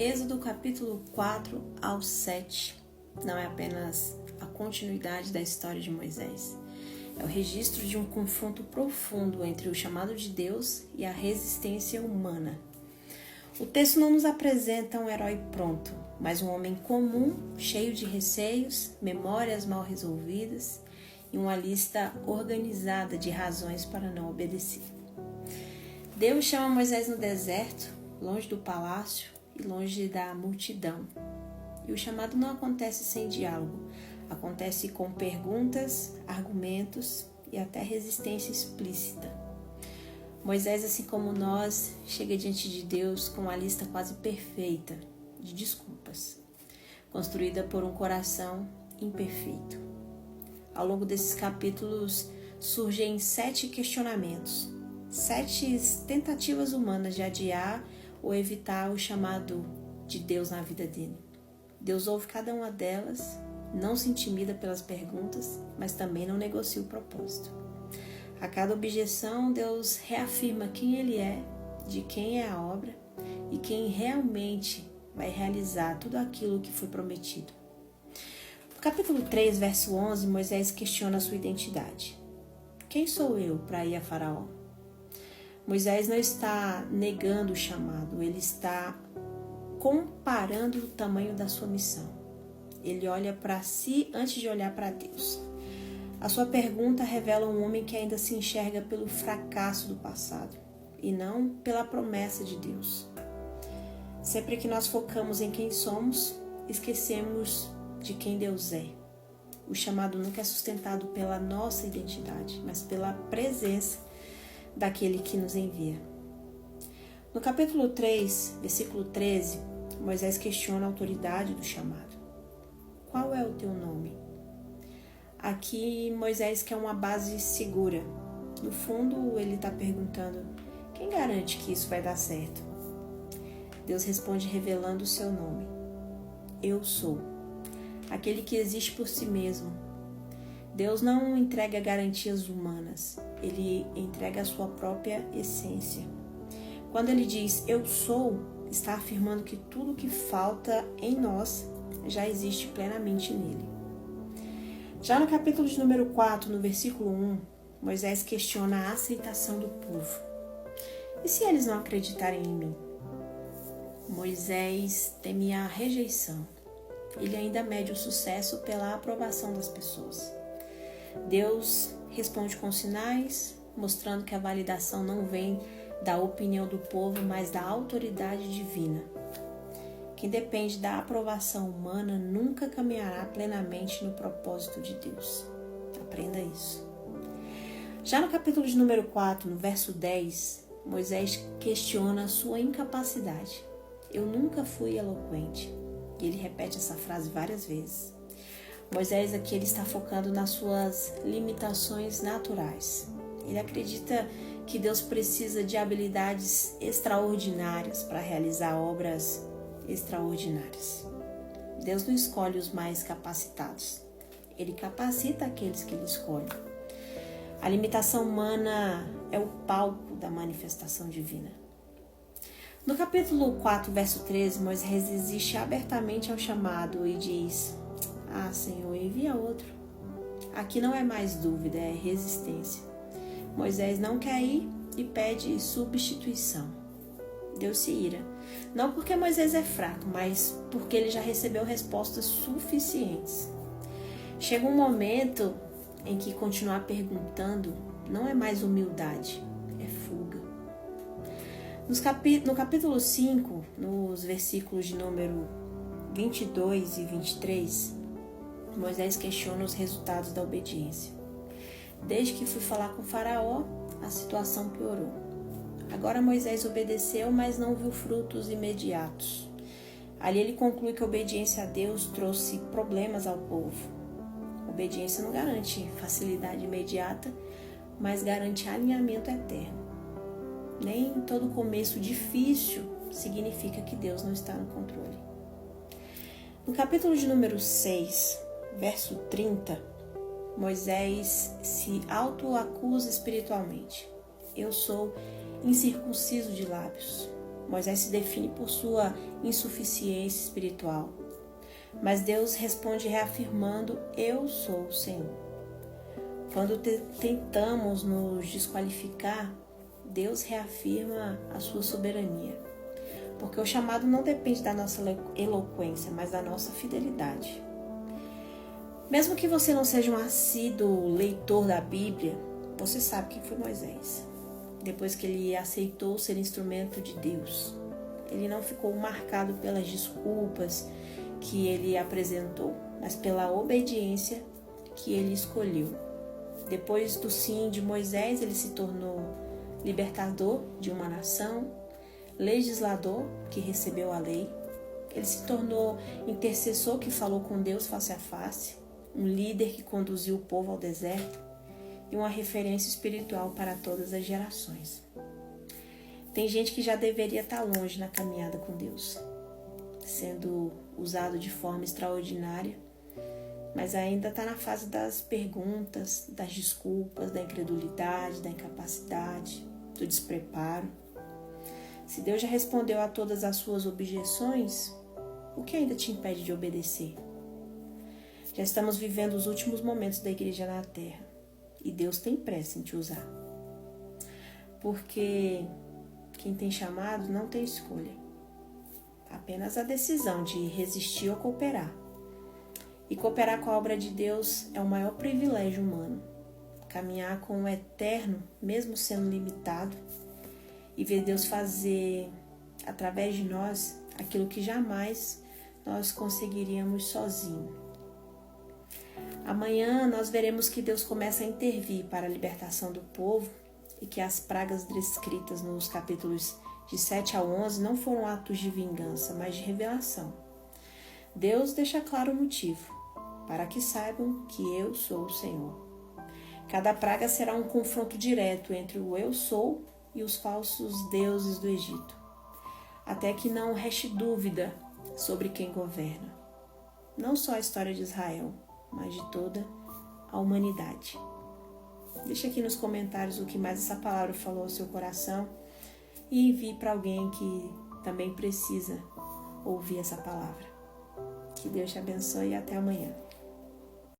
Êxodo capítulo 4 ao 7 não é apenas a continuidade da história de Moisés. É o registro de um confronto profundo entre o chamado de Deus e a resistência humana. O texto não nos apresenta um herói pronto, mas um homem comum, cheio de receios, memórias mal resolvidas e uma lista organizada de razões para não obedecer. Deus chama Moisés no deserto, longe do palácio e longe da multidão. E o chamado não acontece sem diálogo, acontece com perguntas, argumentos e até resistência explícita. Moisés, assim como nós, chega diante de Deus com uma lista quase perfeita de desculpas, construída por um coração imperfeito. Ao longo desses capítulos surgem 7 questionamentos, 7 tentativas humanas de adiar ou evitar o chamado de Deus na vida dele. Deus ouve cada uma delas, não se intimida pelas perguntas, mas também não negocia o propósito. A cada objeção, Deus reafirma quem Ele é, de quem é a obra e quem realmente vai realizar tudo aquilo que foi prometido. No capítulo 3, verso 11, Moisés questiona a sua identidade. Quem sou eu para ir a Faraó? Moisés não está negando o chamado, ele está comparando o tamanho da sua missão. Ele olha para si antes de olhar para Deus. A sua pergunta revela um homem que ainda se enxerga pelo fracasso do passado e não pela promessa de Deus. Sempre que nós focamos em quem somos, esquecemos de quem Deus é. O chamado nunca é sustentado pela nossa identidade, mas pela presença daquele que nos envia. No capítulo 3, versículo 13, Moisés questiona a autoridade do chamado. Qual é o teu nome? Aqui Moisés quer uma base segura. No fundo, ele está perguntando, quem garante que isso vai dar certo? Deus responde revelando o seu nome. Eu sou, aquele que existe por si mesmo. Deus não entrega garantias humanas, ele entrega a sua própria essência. Quando ele diz eu sou, está afirmando que tudo que falta em nós já existe plenamente nele. Já no capítulo de número 4, no versículo 1, Moisés questiona a aceitação do povo. E se eles não acreditarem em mim? Moisés teme a rejeição. Ele ainda mede o sucesso pela aprovação das pessoas. Deus responde com sinais, mostrando que a validação não vem da opinião do povo, mas da autoridade divina. Quem depende da aprovação humana nunca caminhará plenamente no propósito de Deus. Aprenda isso. Já no capítulo de número 4, no verso 10, Moisés questiona a sua incapacidade. Eu nunca fui eloquente. E ele repete essa frase várias vezes. Moisés aqui ele está focando nas suas limitações naturais. Ele acredita que Deus precisa de habilidades extraordinárias para realizar obras extraordinárias. Deus não escolhe os mais capacitados. Ele capacita aqueles que ele escolhe. A limitação humana é o palco da manifestação divina. No capítulo 4, verso 13, Moisés resiste abertamente ao chamado e diz: Ah, Senhor, envia outro. Aqui não é mais dúvida, é resistência. Moisés não quer ir e pede substituição. Deus se ira. Não porque Moisés é fraco, mas porque ele já recebeu respostas suficientes. Chega um momento em que continuar perguntando não é mais humildade, é fuga. No capítulo 5, nos versículos de número 22 e 23, Moisés questiona os resultados da obediência. Desde que fui falar com Faraó, a situação piorou. Agora Moisés obedeceu, mas não viu frutos imediatos. Ali ele conclui que a obediência a Deus trouxe problemas ao povo. Obediência não garante facilidade imediata, mas garante alinhamento eterno. Nem todo começo difícil significa que Deus não está no controle. No capítulo de número 6, verso 30, Moisés se autoacusa espiritualmente. Eu sou incircunciso de lábios. Moisés se define por sua insuficiência espiritual. Mas Deus responde reafirmando: eu sou o Senhor. Quando tentamos nos desqualificar, Deus reafirma a sua soberania. Porque o chamado não depende da nossa eloquência, mas da nossa fidelidade. Mesmo que você não seja um assíduo leitor da Bíblia, você sabe quem foi Moisés. Depois que ele aceitou ser instrumento de Deus, ele não ficou marcado pelas desculpas que ele apresentou, mas pela obediência que ele escolheu. Depois do sim de Moisés, ele se tornou libertador de uma nação, legislador que recebeu a lei. Ele se tornou intercessor que falou com Deus face a face, um líder que conduziu o povo ao deserto e uma referência espiritual para todas as gerações. Tem gente que já deveria estar longe na caminhada com Deus, sendo usado de forma extraordinária, mas ainda está na fase das perguntas, das desculpas, da incredulidade, da incapacidade, do despreparo. Se Deus já respondeu a todas as suas objeções, o que ainda te impede de obedecer? Já estamos vivendo os últimos momentos da igreja na terra e Deus tem pressa em te usar. Porque quem tem chamado não tem escolha, apenas a decisão de resistir ou cooperar. E cooperar com a obra de Deus é o maior privilégio humano. Caminhar com o eterno, mesmo sendo limitado, e ver Deus fazer através de nós aquilo que jamais nós conseguiríamos sozinhos. Amanhã nós veremos que Deus começa a intervir para a libertação do povo e que as pragas descritas nos capítulos de 7 a 11 não foram atos de vingança, mas de revelação. Deus deixa claro o motivo, para que saibam que eu sou o Senhor. Cada praga será um confronto direto entre o eu sou e os falsos deuses do Egito, até que não reste dúvida sobre quem governa. Não só a história de Israel, mas de toda a humanidade. Deixa aqui nos comentários o que mais essa palavra falou ao seu coração e envie para alguém que também precisa ouvir essa palavra. Que Deus te abençoe e até amanhã.